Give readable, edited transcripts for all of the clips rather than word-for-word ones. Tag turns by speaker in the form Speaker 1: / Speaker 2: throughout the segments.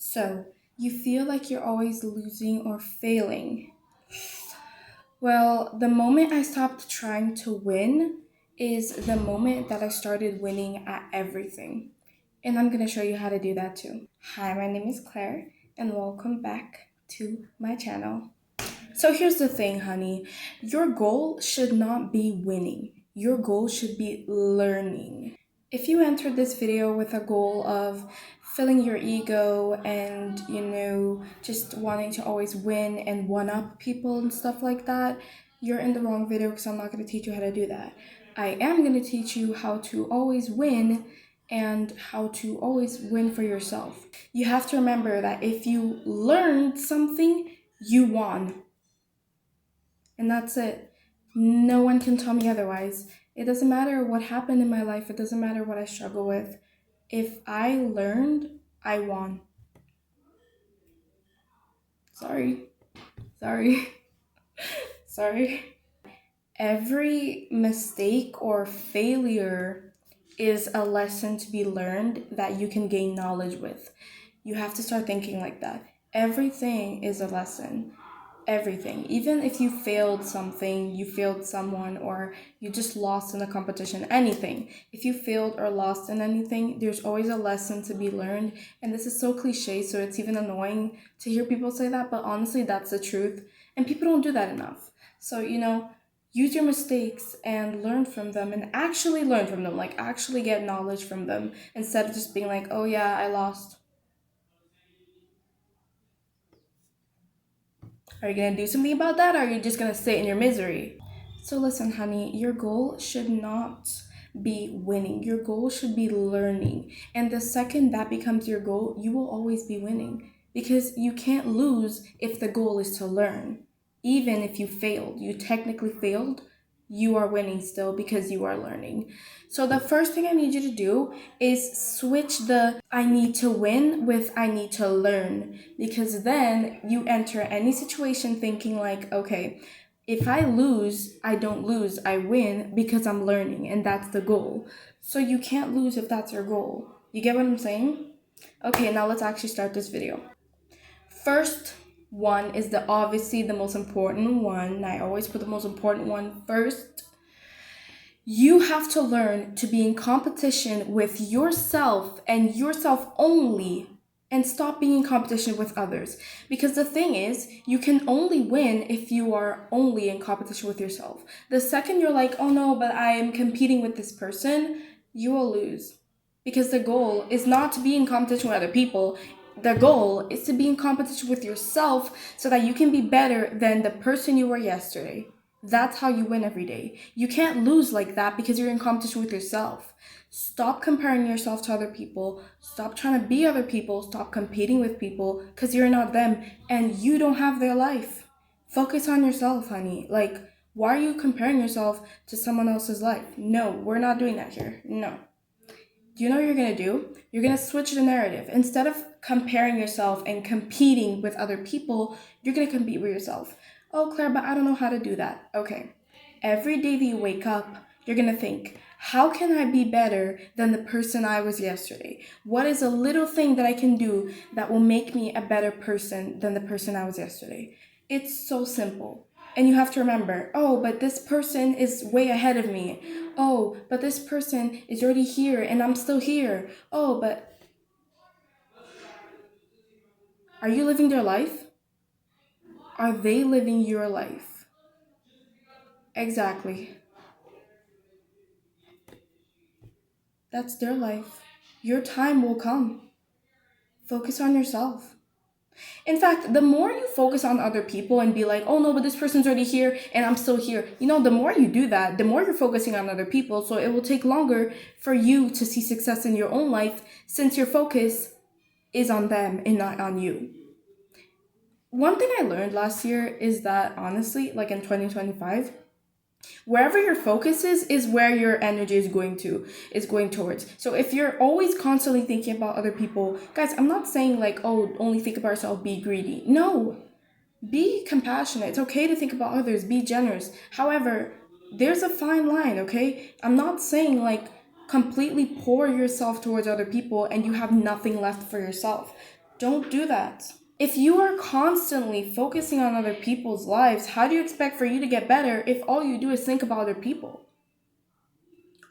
Speaker 1: So, you feel like you're always losing or failing. Well, the moment I stopped trying to win is the moment that I started winning at everything. And I'm going to show you how to do that too. Hi, my name is Claire, and welcome back to my channel. So here's the thing, honey. Your goal should not be winning. Your goal should be learning. If you entered this video with a goal of filling your ego and, just wanting to always win and one up people and stuff like that, you're in the wrong video because I'm not going to teach you how to do that. I am going to teach you how to always win and how to always win for yourself. You have to remember that if you learned something, you won. And that's it. No one can tell me otherwise. It doesn't matter what happened in my life, it doesn't matter what I struggle with. If I learned, I won. Sorry. Sorry. Sorry. Every mistake or failure is a lesson to be learned that you can gain knowledge with. You have to start thinking like that. Everything is a lesson. Everything. Even if you failed something, you failed someone, or you just lost in a competition, anything. If you failed or lost in anything, there's always a lesson to be learned. And this is so cliche, so it's even annoying to hear people say that, but honestly, that's the truth. And people don't do that enough. So, use your mistakes and learn from them and actually learn from them, like actually get knowledge from them instead of just being like, oh yeah, I lost. Are you gonna do something about that, or are you just gonna sit in your misery? So listen, honey, your goal should not be winning. Your goal should be learning. And the second that becomes your goal, you will always be winning because you can't lose if the goal is to learn. Even if you failed, you technically failed, you are winning still because you are learning. So the first thing I need you to do is switch the I need to win with I need to learn, because then you enter any situation thinking like, okay, if I lose, I don't lose, I win because I'm learning, and that's the goal. So you can't lose if that's your goal. You get what I'm saying? Okay, now let's actually start this video. First one is obviously the most important one. I always put the most important one first. You have to learn to be in competition with yourself and yourself only, and stop being in competition with others. Because the thing is, you can only win if you are only in competition with yourself. The second you're like, oh no, but I am competing with this person, you will lose. Because the goal is not to be in competition with other people. The goal is to be in competition with yourself so that you can be better than the person you were yesterday. That's how you win every day. You can't lose like that because you're in competition with yourself. Stop comparing yourself to other people. Stop trying to be other people. Stop competing with people because you're not them and you don't have their life. Focus on yourself, honey. Like, why are you comparing yourself to someone else's life? No, we're not doing that here. No. Do you know what you're going to do? You're going to switch the narrative. Instead of comparing yourself and competing with other people, you're going to compete with yourself. Oh, Claire, but I don't know how to do that. Okay. Every day that you wake up, you're going to think, how can I be better than the person I was yesterday? What is a little thing that I can do that will make me a better person than the person I was yesterday? It's so simple. And you have to remember, oh, but this person is way ahead of me. Oh, but this person is already here and I'm still here. Oh, but are you living their life? Are they living your life? Exactly. That's their life. Your time will come. Focus on yourself. In fact, the more you focus on other people and be like, oh no, but this person's already here and I'm still here, the more you do that, the more you're focusing on other people. So it will take longer for you to see success in your own life since your focus is on them and not on you. One thing I learned last year is that honestly, like in 2025, wherever your focus is where your energy is going towards. So if you're always constantly thinking about other people, guys, I'm not saying like, oh, only think about yourself, be greedy. No, be compassionate. It's okay to think about others, be generous. However, there's a fine line, okay? I'm not saying like completely pour yourself towards other people and you have nothing left for yourself. Don't do that. If you are constantly focusing on other people's lives, how do you expect for you to get better if all you do is think about other people?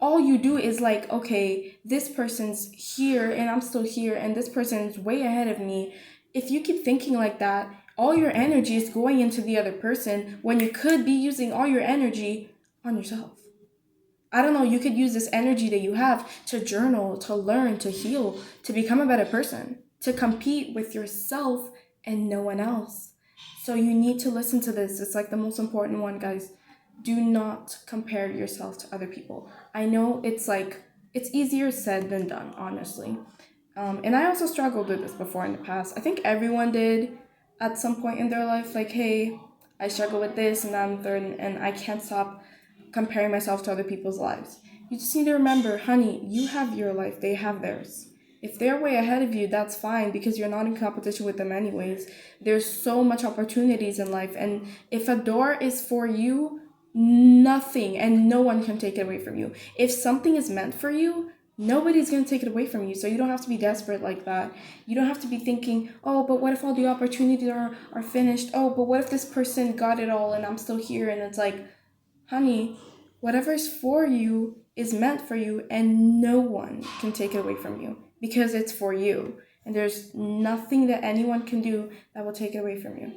Speaker 1: All you do is like, okay, this person's here and I'm still here, and this person's way ahead of me. If you keep thinking like that, all your energy is going into the other person when you could be using all your energy on yourself. I don't know, you could use this energy that you have to journal, to learn, to heal, to become a better person, to compete with yourself and no one else. So you need to listen to this. It's like the most important one, guys. Do not compare yourself to other people. I know it's easier said than done, honestly. And I also struggled with this before in the past. I think everyone did at some point in their life. Like, hey, I struggle with this and that and third, and I can't stop comparing myself to other people's lives. You just need to remember, honey, you have your life, they have theirs. If they're way ahead of you, that's fine because you're not in competition with them anyways. There's so much opportunities in life, and if a door is for you, nothing and no one can take it away from you. If something is meant for you, nobody's going to take it away from you. So you don't have to be desperate like that. You don't have to be thinking, oh, but what if all the opportunities are finished? Oh, but what if this person got it all and I'm still here? And it's like, honey, whatever's for you is meant for you, and no one can take it away from you because it's for you. And there's nothing that anyone can do that will take it away from you.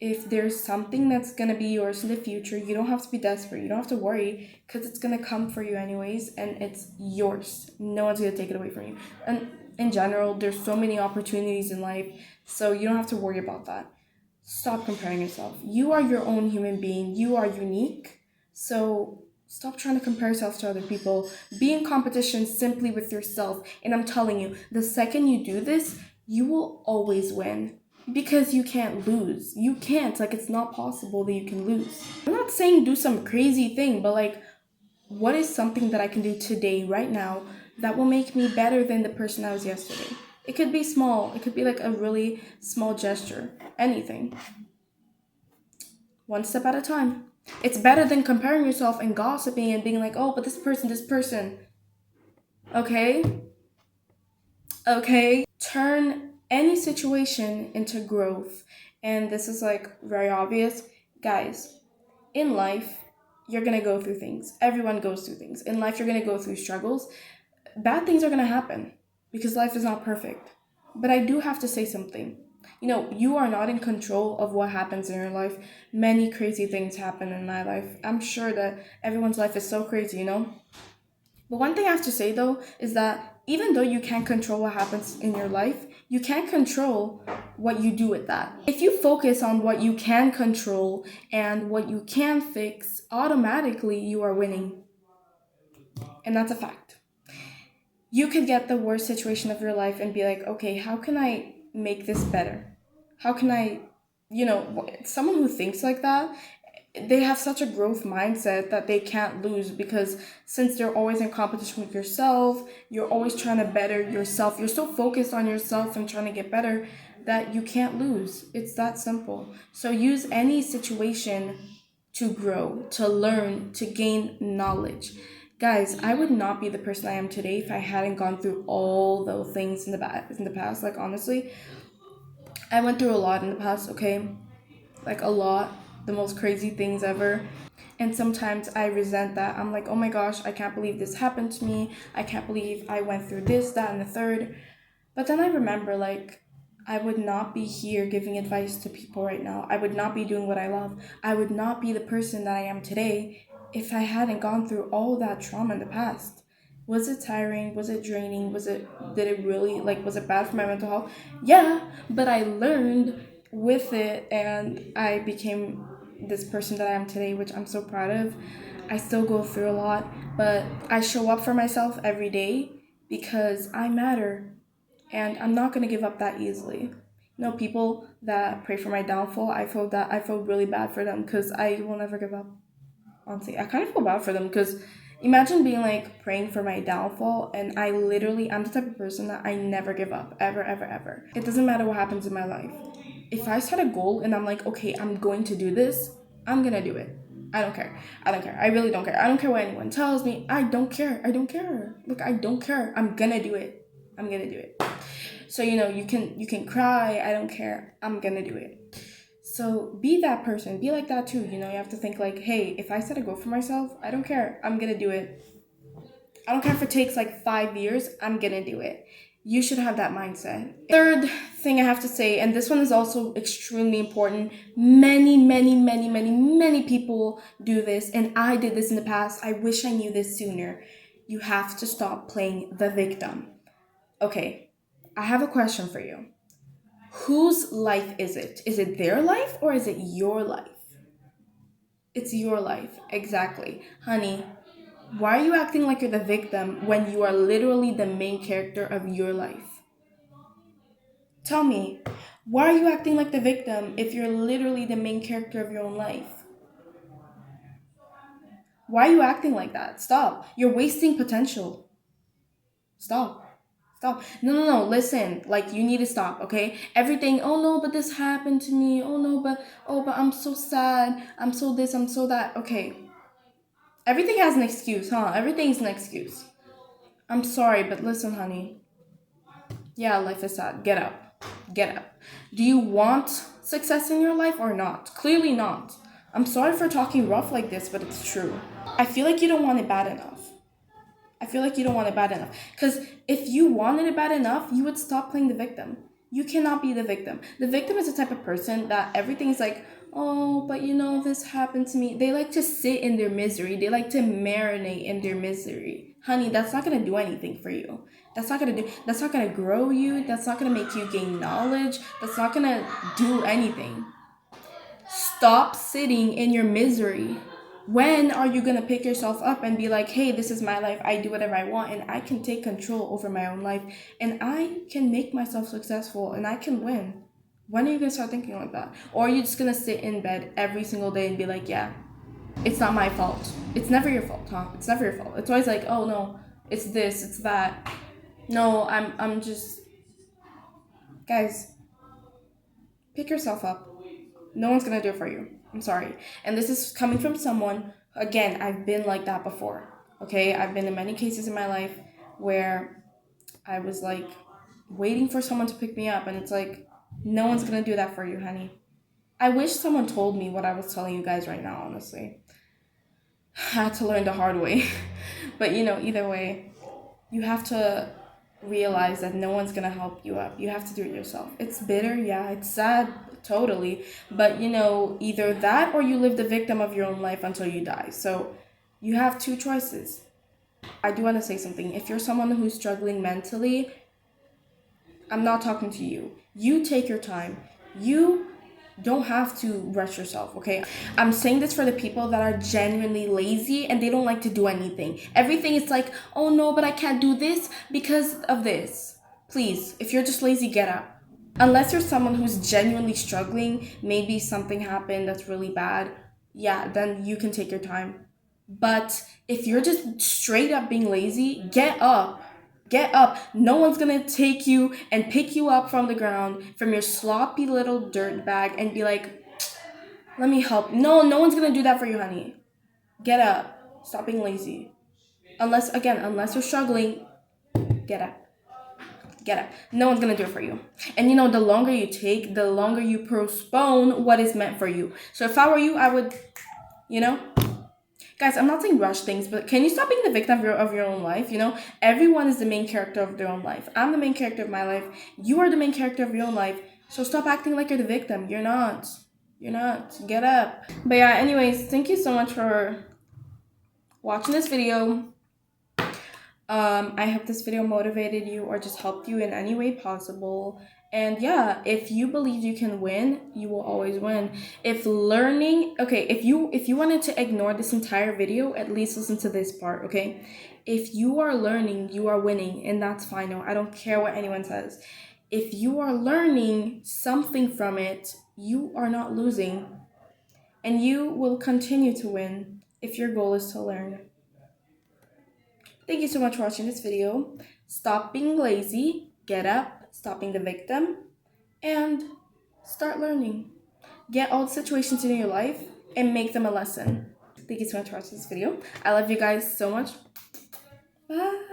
Speaker 1: If there's something that's gonna be yours in the future, you don't have to be desperate. You don't have to worry because it's gonna come for you anyways, and it's yours. No one's gonna take it away from you. And in general, there's so many opportunities in life, so you don't have to worry about that. Stop comparing yourself. You are your own human being. You are unique. So stop trying to compare yourself to other people. Be in competition simply with yourself. And I'm telling you, the second you do this, you will always win. Because you can't lose. You can't. Like, it's not possible that you can lose. I'm not saying do some crazy thing, but like, what is something that I can do today, right now, that will make me better than the person I was yesterday? It could be small. It could be like a really small gesture. Anything. One step at a time. It's better than comparing yourself and gossiping and being like, oh, but this person. Okay? Okay? Turn any situation into growth. And this is like very obvious. Guys, in life, you're gonna go through things. Everyone goes through things. In life, you're gonna go through struggles. Bad things are gonna happen because life is not perfect. But I do have to say something. You are not in control of what happens in your life. Many crazy things happen in my life. I'm sure that everyone's life is so crazy. But one thing I have to say though is that even though you can't control what happens in your life, you can't control what you do with that. If you focus on what you can control and what you can fix, automatically you are winning. And that's a fact. You could get the worst situation of your life and be like, okay, how can I make this better? How can someone who thinks like that, they have such a growth mindset that they can't lose because since they're always in competition with yourself, you're always trying to better yourself. You're so focused on yourself and trying to get better that you can't lose. It's that simple. So use any situation to grow, to learn, to gain knowledge. Guys, I would not be the person I am today if I hadn't gone through all those things in the past. Like, honestly, I went through a lot in the past, okay? Like, a lot. The most crazy things ever. And sometimes I resent that. I'm like, oh my gosh, I can't believe this happened to me. I can't believe I went through this, that, and the third. But then I remember, like, I would not be here giving advice to people right now. I would not be doing what I love. I would not be the person that I am today if I hadn't gone through all that trauma in the past. Was it tiring? Was it draining? Did it really, like, was it bad for my mental health? Yeah, but I learned with it and I became this person that I am today, which I'm so proud of. I still go through a lot, but I show up for myself every day because I matter and I'm not going to give up that easily. People that pray for my downfall, I feel really bad for them because I will never give up. Honestly, I kind of feel bad for them because imagine being like praying for my downfall, and I'm the type of person that I never give up, ever, ever, ever. It doesn't matter what happens in my life. If I set a goal and I'm like, okay, I'm going to do this, I'm gonna do it. I don't care. I really don't care. I don't care what anyone tells me. I don't care. Look, I don't care. I'm gonna do it. So you can cry, I don't care, I'm gonna do it. So be that person, be like that too. You have to think like, hey, if I set a goal for myself, I don't care, I'm gonna do it. I don't care if it takes like 5 years, I'm gonna do it. You should have that mindset. Third thing I have to say, and this one is also extremely important. Many, many, many, many, many people do this, and I did this in the past. I wish I knew this sooner. You have to stop playing the victim. Okay, I have a question for you. Whose life is it? Is it their life or is it your life? It's your life, exactly. Honey, why are you acting like you're the victim when you are literally the main character of your life? Tell me, why are you acting like the victim if you're literally the main character of your own life? Why are you acting like that? Stop. You're wasting potential. Stop. Stop. No, no, no. Listen, like you need to stop, okay? Everything, oh no, but this happened to me. Oh, but I'm so sad. I'm so this, I'm so that. Okay. Everything has an excuse, huh? Everything's an excuse. I'm sorry, but listen, honey. Yeah, life is sad. Get up. Get up. Do you want success in your life or not? Clearly not. I'm sorry for talking rough like this, but it's true. I feel like you don't want it bad enough. I feel like you don't want it bad enough. Because if you wanted it bad enough, you would stop playing the victim. You cannot be the victim. The victim is the type of person that everything's like, oh, but this happened to me. They like to sit in their misery. They like to marinate in their misery. Honey, that's not gonna do anything for you. That's not gonna grow you. That's not gonna make you gain knowledge. That's not gonna do anything. Stop sitting in your misery. When are you gonna pick yourself up and be like, hey, this is my life, I do whatever I want, and I can take control over my own life, and I can make myself successful, and I can win? When are you gonna start thinking like that? Or are you just gonna sit in bed every single day and be like, yeah, it's not my fault? It's never your fault, huh? It's never your fault. It's always like, oh no, it's this, it's that. No, I'm just... Guys, pick yourself up. No one's gonna do it for you. I'm sorry. And this is coming from someone, again, I've been like that before. Okay? I've been in many cases in my life where I was like waiting for someone to pick me up, and it's like, no one's gonna do that for you, honey. I wish someone told me what I was telling you guys right now, honestly. I had to learn the hard way. But either way, you have to realize that no one's gonna help you up. You have to do it yourself. It's bitter, yeah, it's sad, totally. But either that or you live the victim of your own life until you die. So you have two choices. I do want to say something. If you're someone who's struggling mentally, I'm not talking to you. You take your time. You don't have to rush yourself, okay? I'm saying this for the people that are genuinely lazy and they don't like to do anything. Everything is like, oh no, but I can't do this because of this. Please, if you're just lazy, get up. Unless you're someone who's genuinely struggling, maybe something happened that's really bad, yeah, then you can take your time. But if you're just straight up being lazy, get up. Get up. No one's gonna take you and pick you up from the ground, from your sloppy little dirt bag, and be like, let me help. No, no one's gonna do that for you, honey. Get up. Stop being lazy. Unless you're struggling, get up. Get up. No one's gonna do it for you. And the longer you take, the longer you postpone what is meant for you. So if I were you, I would, Guys, I'm not saying rush things, but can you stop being the victim of your own life? Everyone is the main character of their own life. I'm the main character of my life. You are the main character of your own life. So stop acting like you're the victim. You're not. You're not. Get up. But yeah, anyways, thank you so much for watching this video. I hope this video motivated you or just helped you in any way possible. And yeah, if you believe you can win, you will always win. If you wanted to ignore this entire video, at least listen to this part, okay? If you are learning, you are winning, and that's fine. No, I don't care what anyone says. If you are learning something from it, you are not losing. And you will continue to win if your goal is to learn. Thank you so much for watching this video. Stop being lazy, get up, stop being the victim, and start learning. Get all the situations in your life and make them a lesson. Thank you so much for watching this video. I love you guys so much. Bye.